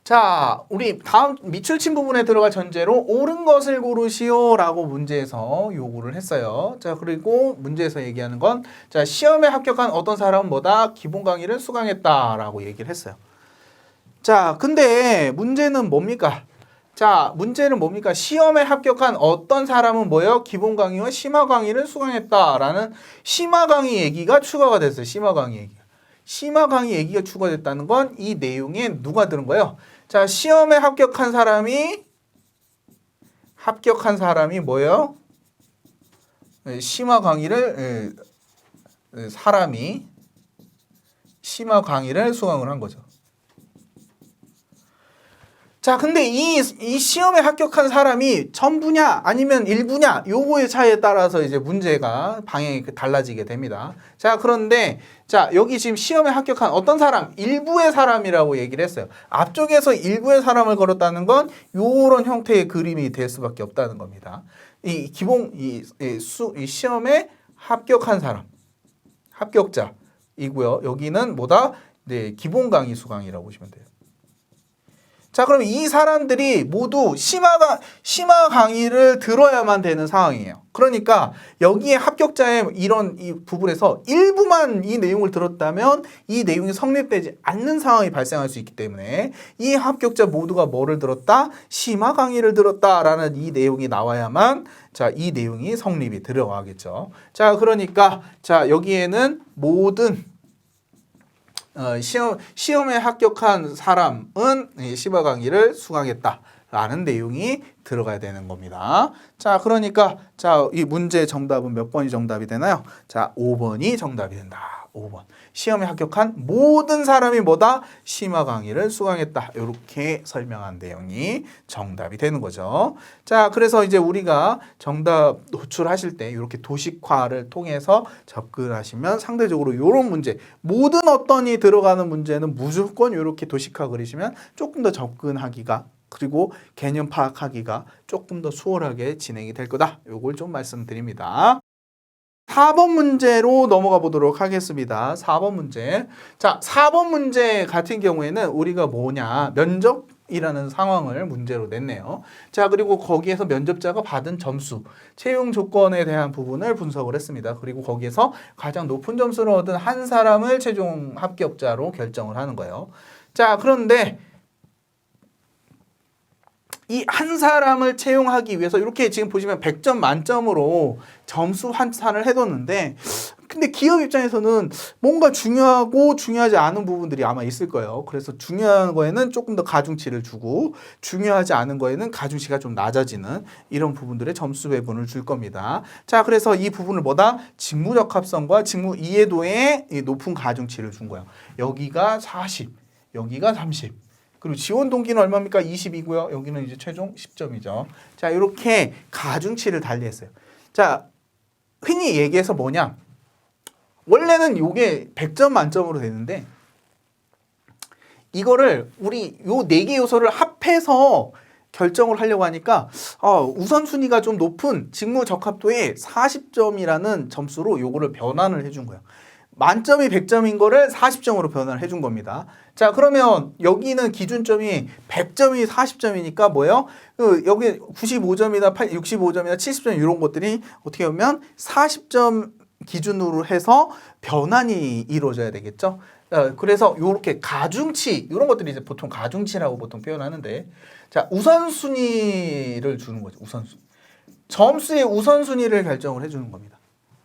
자, 우리 다음 밑줄친 부분에 들어갈 전제로 옳은 것을 고르시오라고 문제에서 요구를 했어요. 자, 그리고 문제에서 얘기하는 건 자, 시험에 합격한 어떤 사람은 뭐다? 기본 강의를 수강했다라고 얘기를 했어요. 자, 근데 문제는 뭡니까? 자, 문제는 뭡니까? 시험에 합격한 어떤 사람은 뭐예요? 기본 강의와 심화 강의를 수강했다라는 심화 강의 얘기가 추가가 됐어요. 심화 강의 얘기가. 심화 강의 얘기가 추가됐다는 건 이 내용에 누가 들은 거예요? 자, 시험에 합격한 사람이 뭐예요? 심화 강의를 사람이 심화 강의를 수강을 한 거죠. 자, 근데 이 시험에 합격한 사람이 전부냐 아니면 일부냐 요거의 차이에 따라서 이제 문제가 방향이 달라지게 됩니다. 자, 그런데 자, 여기 지금 시험에 합격한 어떤 사람, 일부의 사람이라고 얘기를 했어요. 앞쪽에서 일부의 사람을 걸었다는 건 요런 형태의 그림이 될 수밖에 없다는 겁니다. 이 시험에 합격한 사람, 합격자이고요. 여기는 뭐다? 네, 기본 강의 수강이라고 보시면 돼요. 자, 그럼 이 사람들이 모두 심화 강의를 들어야만 되는 상황이에요. 그러니까 여기에 합격자의 이 부분에서 일부만 이 내용을 들었다면 이 내용이 성립되지 않는 상황이 발생할 수 있기 때문에 이 합격자 모두가 뭐를 들었다? 심화 강의를 들었다라는 이 내용이 나와야만 자, 이 내용이 성립이 들어가겠죠. 자, 그러니까 자, 여기에는 모든 시험에 합격한 사람은 심화 강의를 수강했다라는 내용이 들어가야 되는 겁니다. 자, 그러니까 자, 이 문제 정답은 몇 번이 정답이 되나요? 자, 5번이 정답이 된다. 5번. 시험에 합격한 모든 사람이 뭐다? 심화 강의를 수강했다. 이렇게 설명한 내용이 정답이 되는 거죠. 자, 그래서 이제 우리가 정답 노출하실 때 이렇게 도식화를 통해서 접근하시면 상대적으로 이런 문제, 모든 어떤이 들어가는 문제는 무조건 이렇게 도식화 그리시면 조금 더 접근하기가 그리고 개념 파악하기가 조금 더 수월하게 진행이 될 거다. 요걸 좀 말씀드립니다. 4번 문제로 넘어가 보도록 하겠습니다. 4번 문제. 자, 4번 문제 같은 경우에는 우리가 뭐냐, 면접이라는 상황을 문제로 냈네요. 자, 그리고 거기에서 면접자가 받은 점수, 채용 조건에 대한 부분을 분석을 했습니다. 그리고 거기에서 가장 높은 점수를 얻은 한 사람을 최종 합격자로 결정을 하는 거예요. 자, 그런데 이 한 사람을 채용하기 위해서 이렇게 지금 보시면 100점 만점으로 점수 환산을 해뒀는데 근데 기업 입장에서는 뭔가 중요하고 중요하지 않은 부분들이 아마 있을 거예요. 그래서 중요한 거에는 조금 더 가중치를 주고 중요하지 않은 거에는 가중치가 좀 낮아지는 이런 부분들의 점수 배분을 줄 겁니다. 자, 그래서 이 부분을 뭐다? 직무적합성과 직무 이해도에 높은 가중치를 준 거예요. 여기가 40, 여기가 30. 그리고 지원 동기는 얼마입니까? 20이고요. 여기는 이제 최종 10점이죠. 자, 이렇게 가중치를 달리했어요. 자, 흔히 얘기해서 뭐냐? 원래는 이게 100점 만점으로 되는데 이거를 우리 요 4개 요소를 합해서 결정을 하려고 하니까 우선순위가 좀 높은 직무 적합도에 40점이라는 점수로 요거를 변환을 해준 거예요. 만점이 100점인 거를 40점으로 변환을 해준 겁니다. 자, 그러면 여기는 기준점이 100점이 40점이니까 뭐예요? 여기 95점이나 65점이나 70점 이런 것들이 어떻게 보면 40점 기준으로 해서 변환이 이루어져야 되겠죠. 그래서 이렇게 가중치 이런 것들이 이제 보통 가중치라고 보통 표현하는데 자, 우선순위를 주는 거죠. 우선순위. 점수의 우선순위를 결정을 해주는 겁니다.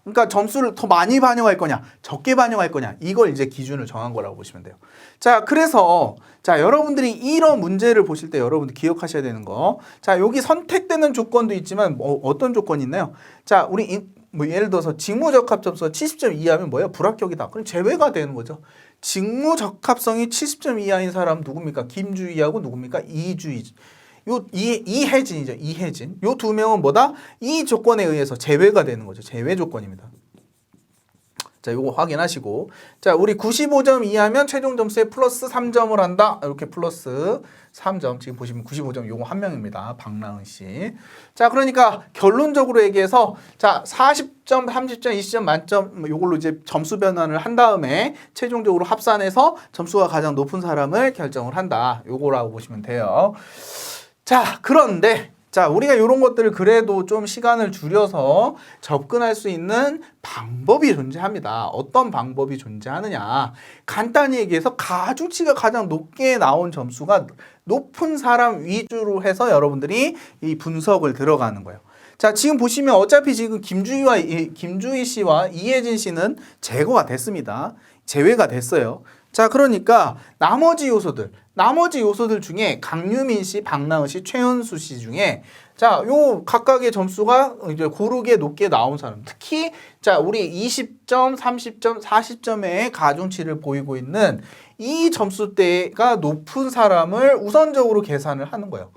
그러니까 점수를 더 많이 반영할 거냐, 적게 반영할 거냐, 이걸 이제 기준을 정한 거라고 보시면 돼요. 자, 그래서 자, 여러분들이 이런 문제를 보실 때 여러분들 기억하셔야 되는 거. 자, 여기 선택되는 조건도 있지만 어떤 조건이 있나요? 자, 우리 뭐 예를 들어서 직무적합 점수가 70점 이하면 뭐예요? 불합격이다. 그럼 제외가 되는 거죠. 직무적합성이 70점 이하인 사람 누굽니까? 김주희하고 누굽니까? 이주희. 이혜진이죠. 이혜진. 요 두 명은 뭐다? 이 조건에 의해서 제외가 되는 거죠. 제외 조건입니다. 자, 요거 확인하시고. 자, 우리 95점 이하면 최종 점수에 플러스 3점을 한다. 이렇게 플러스 3점. 지금 보시면 95점 요거 한 명입니다. 박나은 씨. 자, 그러니까 결론적으로 얘기해서 자, 40점, 30점, 20점 만점 요걸로 이제 점수 변환을 한 다음에 최종적으로 합산해서 점수가 가장 높은 사람을 결정을 한다. 요거라고 보시면 돼요. 자, 그런데 자, 우리가 이런 것들을 그래도 좀 시간을 줄여서 접근할 수 있는 방법이 존재합니다. 어떤 방법이 존재하느냐. 간단히 얘기해서 가중치가 가장 높게 나온 점수가 높은 사람 위주로 해서 여러분들이 이 분석을 들어가는 거예요. 자, 지금 보시면 어차피 지금 김주희 씨와 이혜진 씨는 제거가 됐습니다. 제외가 됐어요. 자, 그러니까 나머지 요소들 중에 강유민 씨, 박나은 씨, 최현수 씨 중에 자, 요 각각의 점수가 이제 고르게 높게 나온 사람. 특히 자, 우리 20점, 30점, 40점의 가중치를 보이고 있는 이 점수대가 높은 사람을 우선적으로 계산을 하는 거예요.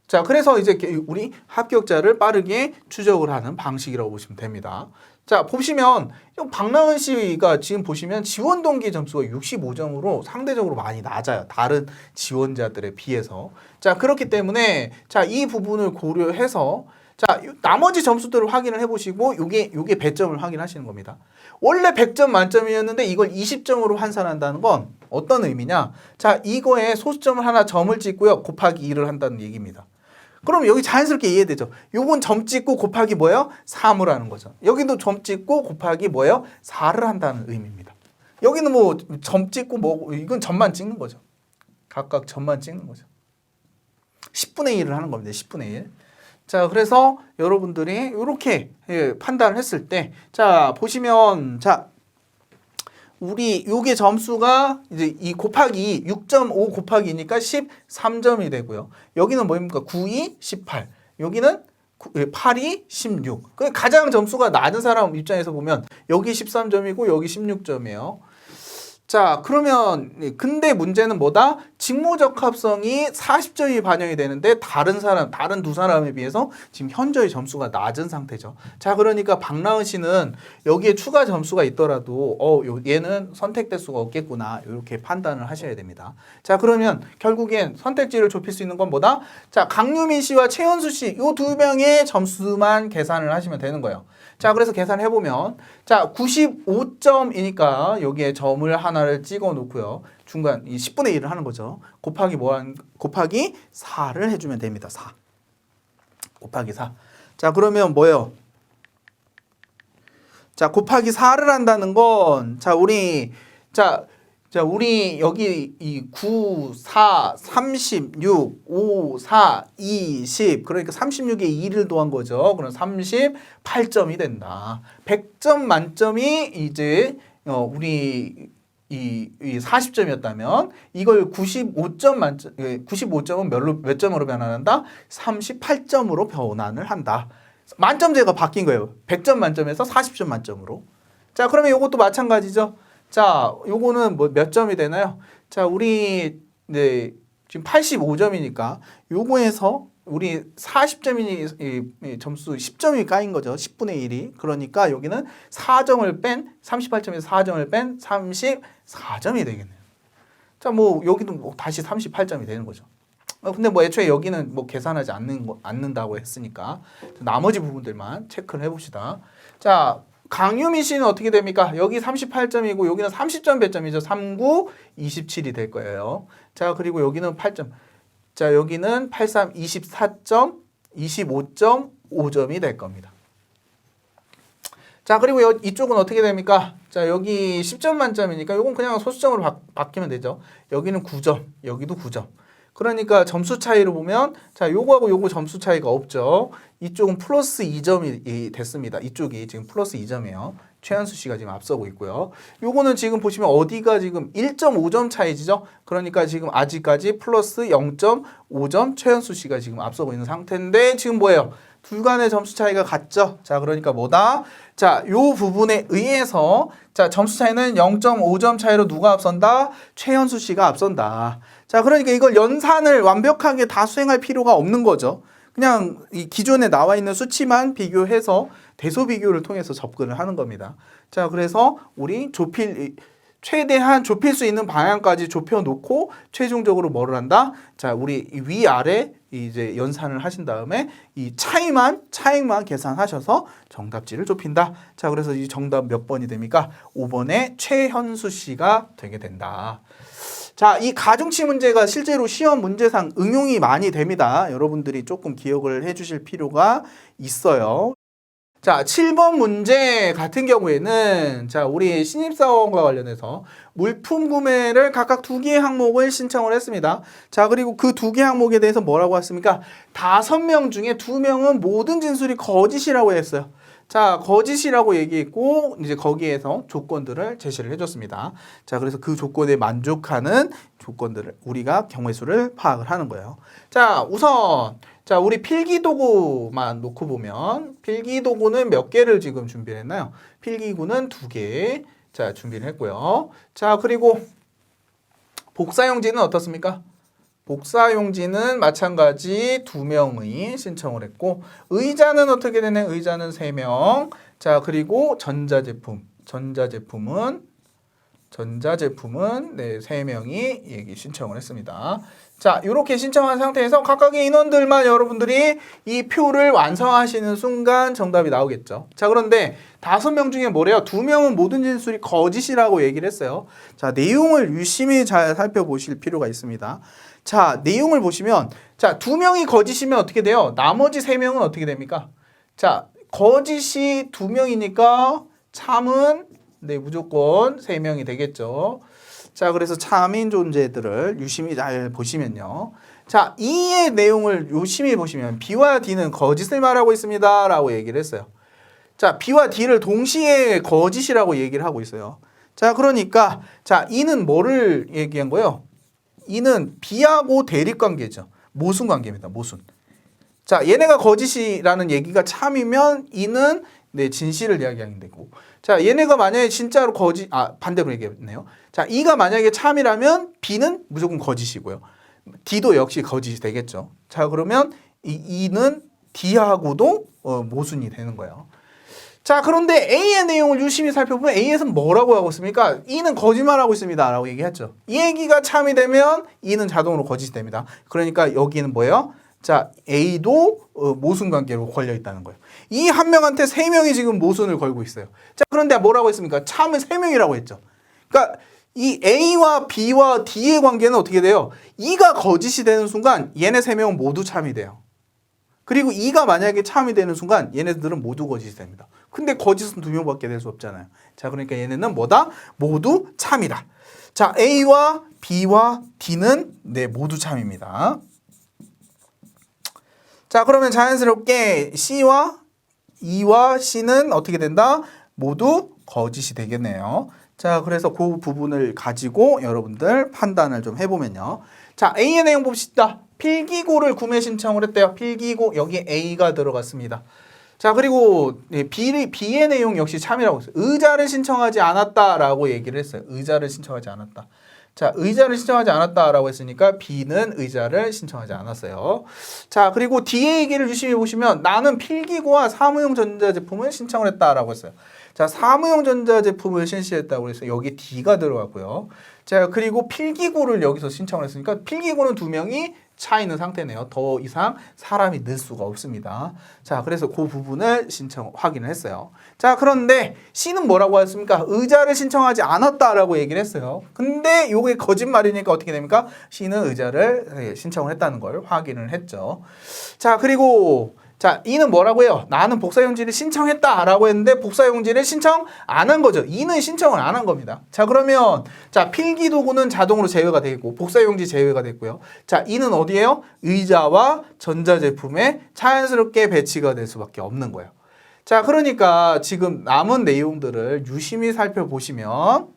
자, 그래서 이제 우리 합격자를 빠르게 추적을 하는 방식이라고 보시면 됩니다. 자, 보시면 박나은 씨가 지금 보시면 지원 동기 점수가 65점으로 상대적으로 많이 낮아요. 다른 지원자들에 비해서. 자, 그렇기 때문에 자, 이 부분을 고려해서 자, 나머지 점수들을 확인을 해보시고 요게 배점을 확인하시는 겁니다. 원래 100점 만점이었는데 이걸 20점으로 환산한다는 건 어떤 의미냐? 자, 이거에 소수점을 하나 점을 찍고요. 곱하기 2를 한다는 얘기입니다. 그럼 여기 자연스럽게 이해되죠? 요건 점 찍고 곱하기 뭐예요? 3을 하는 거죠. 여기도 점 찍고 곱하기 뭐예요? 4를 한다는 의미입니다. 여기는 뭐 점 찍고 뭐 이건 점만 찍는 거죠. 각각 점만 찍는 거죠. 10분의 1을 하는 겁니다. 10분의 1. 자, 그래서 여러분들이 이렇게 판단을 했을 때 자, 보시면 자, 우리 요게 점수가 이제 이 곱하기 6.5 곱하기니까 13점이 되고요. 여기는 뭐입니까? 9이 18. 여기는 8이 16. 그 가장 점수가 낮은 사람 입장에서 보면 여기 13점이고 여기 16점이에요. 자, 그러면 근데 문제는 뭐다? 직무적합성이 40점이 반영이 되는데 다른 두 사람에 비해서 지금 현저히 점수가 낮은 상태죠. 자, 그러니까 박나은 씨는 여기에 추가 점수가 있더라도 얘는 선택될 수가 없겠구나. 이렇게 판단을 하셔야 됩니다. 자, 그러면 결국엔 선택지를 좁힐 수 있는 건 뭐다? 자, 강유민 씨와 최현수 씨 이 두 명의 점수만 계산을 하시면 되는 거예요. 자, 그래서 계산해 보면 자, 95점이니까 여기에 점을 하나를 찍어 놓고요. 중간 이 10분의 1을 하는 거죠. 곱하기 곱하기 4를 해 주면 됩니다. 4. 곱하기 4. 자, 그러면 뭐예요? 자, 곱하기 4를 한다는 건 자, 우리 여기 이 9, 4, 36, 5, 4, 20 그러니까 36에 2를 더한 거죠. 그럼 38점이 된다. 100점 만점이 이제 우리 이 40점이었다면 이걸 95점은 몇 점으로 변환한다? 38점으로 변환을 한다. 만점제가 바뀐 거예요. 100점 만점에서 40점 만점으로. 자, 그러면 이것도 마찬가지죠. 자, 요거는 뭐 몇 점이 되나요? 자, 우리 지금 85점이니까 요거에서 우리 40점이 점수 10점이 까인 거죠. 10분의 1이. 그러니까 여기는 4점을 뺀 38점에서 4점을 뺀 34점이 되겠네요. 자, 뭐 여기도 뭐 다시 38점이 되는 거죠. 근데 뭐 애초에 여기는 뭐 계산하지 않는다고 했으니까 나머지 부분들만 체크를 해봅시다. 자, 강유민 씨는 어떻게 됩니까? 여기 38점이고 여기는 30점 배점이죠. 39, 27이 될 거예요. 자, 그리고 여기는 8점. 자, 여기는 83, 24점, 25.5점이 될 겁니다. 자, 그리고 이쪽은 어떻게 됩니까? 자, 여기 10점 만점이니까 이건 그냥 소수점으로 바뀌면 되죠. 여기는 9점, 여기도 9점. 그러니까 점수 차이로 보면 자, 요거하고 요거 점수 차이가 없죠. 이쪽은 플러스 2점이 됐습니다. 이쪽이 지금 플러스 2점이에요. 최현수 씨가 지금 앞서고 있고요. 요거는 지금 보시면 어디가 지금 1.5점 차이죠. 그러니까 지금 아직까지 플러스 0.5점 최현수 씨가 지금 앞서고 있는 상태인데 지금 뭐예요? 둘간의 점수 차이가 같죠. 자, 그러니까 뭐다? 자, 요 부분에 의해서 자, 점수 차이는 0.5점 차이로 누가 앞선다? 최현수 씨가 앞선다. 자, 그러니까 이걸 연산을 완벽하게 다 수행할 필요가 없는 거죠. 그냥 이 기존에 나와 있는 수치만 비교해서 대소 비교를 통해서 접근을 하는 겁니다. 자, 그래서 우리 최대한 좁힐 수 있는 방향까지 좁혀 놓고 최종적으로 뭐를 한다? 자, 우리 위아래 이제 연산을 하신 다음에 이 차익만 계산하셔서 정답지를 좁힌다. 자, 그래서 이 정답 몇 번이 됩니까? 5번의 최현수 씨가 되게 된다. 자, 이 가중치 문제가 실제로 시험 문제상 응용이 많이 됩니다. 여러분들이 조금 기억을 해 주실 필요가 있어요. 자, 7번 문제 같은 경우에는 자, 우리 신입사원과 관련해서 물품 구매를 각각 2개의 항목을 신청을 했습니다. 자, 그리고 그 2개 항목에 대해서 뭐라고 했습니까? 5명 중에 2명은 모든 진술이 거짓이라고 했어요. 자, 거짓이라고 얘기했고 이제 거기에서 조건들을 제시를 해줬습니다. 자, 그래서 그 조건에 만족하는 조건들을 우리가 경우의 수를 파악을 하는 거예요. 자, 우선 자, 우리 필기도구만 놓고 보면 필기도구는 몇 개를 지금 준비를 했나요? 필기구는 2개. 자, 준비를 했고요. 자, 그리고 복사용지는 어떻습니까? 복사용지는 마찬가지 2명의 신청을 했고 의자는 어떻게 되네? 의자는 3명. 자, 그리고 전자제품은 네, 3명이 얘기 신청을 했습니다. 자, 이렇게 신청한 상태에서 각각의 인원들만 여러분들이 이 표를 완성하시는 순간 정답이 나오겠죠. 자, 그런데 5명 중에 뭐래요? 2명은 모든 진술이 거짓이라고 얘기를 했어요. 자, 내용을 유심히 잘 살펴보실 필요가 있습니다. 자, 내용을 보시면 자, 2명이 거짓이면 어떻게 돼요? 나머지 3명은 어떻게 됩니까? 자, 거짓이 2명이니까 참은 네, 무조건 3명이 되겠죠. 자, 그래서 참인 존재들을 유심히 잘 보시면요. 자, 이의 내용을 유심히 보시면 B와 D는 거짓을 말하고 있습니다 라고 얘기를 했어요. 자, B와 D를 동시에 거짓이라고 얘기를 하고 있어요. 자, 그러니까 자, E는 뭐를 얘기한 거예요? E는 B하고 대립관계죠. 모순관계입니다. 모순. 자, 얘네가 거짓이라는 얘기가 참이면 E는 네, 진실을 이야기하는 되고. 자, 얘네가 만약에 진짜로 반대로 얘기했네요. 자, E가 만약에 참이라면 B는 무조건 거짓이고요. D도 역시 거짓이 되겠죠. 자, 그러면 이 E는 D하고도 모순이 되는 거예요. 자, 그런데 A의 내용을 유심히 살펴보면 A에서는 뭐라고 하고 있습니까? E는 거짓말하고 있습니다 라고 얘기했죠. 이 얘기가 참이 되면 E는 자동으로 거짓이 됩니다. 그러니까 여기는 뭐예요? 자, A도 모순관계로 걸려 있다는 거예요. 이 한 명한테 3명이 지금 모순을 걸고 있어요. 자, 그런데 뭐라고 했습니까? 참은 3명이라고 했죠. 그러니까 이 A와 B와 D의 관계는 어떻게 돼요? E가 거짓이 되는 순간 얘네 3명은 모두 참이 돼요. 그리고 E가 만약에 참이 되는 순간 얘네들은 모두 거짓이 됩니다. 근데 거짓은 2명밖에 될 수 없잖아요. 자, 그러니까 얘네는 뭐다? 모두 참이다. 자, A와 B와 D는 네, 모두 참입니다. 자, 그러면 자연스럽게 C와 E와 C는 어떻게 된다? 모두 거짓이 되겠네요. 자, 그래서 그 부분을 가지고 여러분들 판단을 좀 해보면요. 자, A의 내용 봅시다. 필기고를 구매 신청을 했대요. 필기고, 여기 A가 들어갔습니다. 자, 그리고 B의 내용 역시 참이라고 했어요. 의자를 신청하지 않았다라고 얘기를 했어요. 의자를 신청하지 않았다. 자, 의자를 신청하지 않았다라고 했으니까 B는 의자를 신청하지 않았어요. 자, 그리고 D의 얘기를 유심히 보시면 나는 필기구와 사무용 전자제품을 신청을 했다라고 했어요. 자, 사무용 전자제품을 실시했다고 해서 여기 D가 들어갔고요. 자, 그리고 필기구를 여기서 신청을 했으니까 필기구는 2명이 차 있는 상태네요. 더 이상 사람이 넣을 수가 없습니다. 자, 그래서 그 부분을 확인을 했어요. 자, 그런데 C는 뭐라고 했습니까? 의자를 신청하지 않았다라고 얘기를 했어요. 근데 이게 거짓말이니까 어떻게 됩니까? C는 의자를 신청을 했다는 걸 확인을 했죠. 자, 그리고 자, E는 뭐라고 해요? 나는 복사용지를 신청했다라고 했는데 복사용지를 신청 안 한 거죠. E는 신청을 안 한 겁니다. 자, 그러면 자, 필기도구는 자동으로 제외가 되겠고 복사용지 제외가 됐고요. 자, E는 어디에요? 의자와 전자제품에 자연스럽게 배치가 될 수밖에 없는 거예요. 자, 그러니까 지금 남은 내용들을 유심히 살펴보시면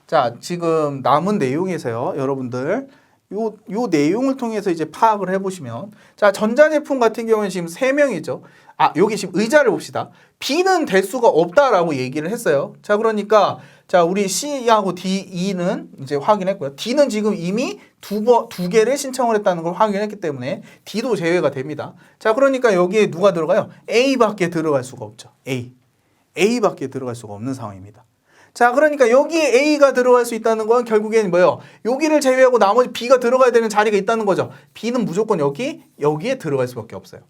자, 지금 남은 내용에서요. 여러분들 요 내용을 통해서 이제 파악을 해보시면 자 전자제품 같은 경우는 지금 3명이죠. 아 여기 지금 의자를 봅시다. B는 될 수가 없다라고 얘기를 했어요. 자 그러니까 자 우리 C하고 D, E는 이제 확인했고요. D는 지금 이미 두 개를 신청을 했다는 걸 확인했기 때문에 D도 제외가 됩니다. 자 그러니까 여기에 누가 들어가요? A밖에 들어갈 수가 없죠. A밖에 들어갈 수가 없는 상황입니다. 자 그러니까 여기에 A가 들어갈 수 있다는 건 결국에는 뭐예요? 여기를 제외하고 나머지 B가 들어가야 되는 자리가 있다는 거죠. B는 무조건 여기에 들어갈 수밖에 없어요.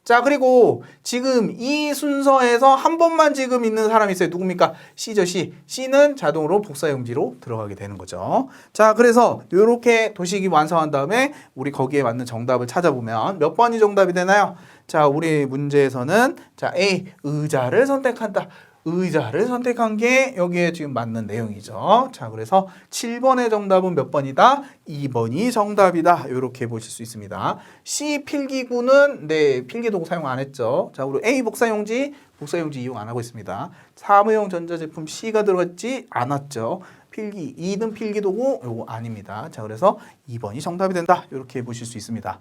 자 그리고 지금 이 순서에서 한 번만 지금 있는 사람이 있어요. 누굽니까? C죠. C는 자동으로 복사용지로 들어가게 되는 거죠. 자 그래서 이렇게 도식이 완성한 다음에 우리 거기에 맞는 정답을 찾아보면 몇 번이 정답이 되나요? 자 우리 문제에서는 자 A 의자를 선택한다. 의자를 선택한 게 여기에 지금 맞는 내용이죠. 자, 그래서 7번의 정답은 몇 번이다? 2번이 정답이다. 이렇게 보실 수 있습니다. C 필기구는 네, 필기도구 사용 안 했죠. 자, 우리 A 복사용지 이용 안 하고 있습니다. 사무용 전자제품 C가 들어갔지 않았죠. 필기 2는 필기도구 요거 아닙니다. 자, 그래서 2번이 정답이 된다. 이렇게 보실 수 있습니다.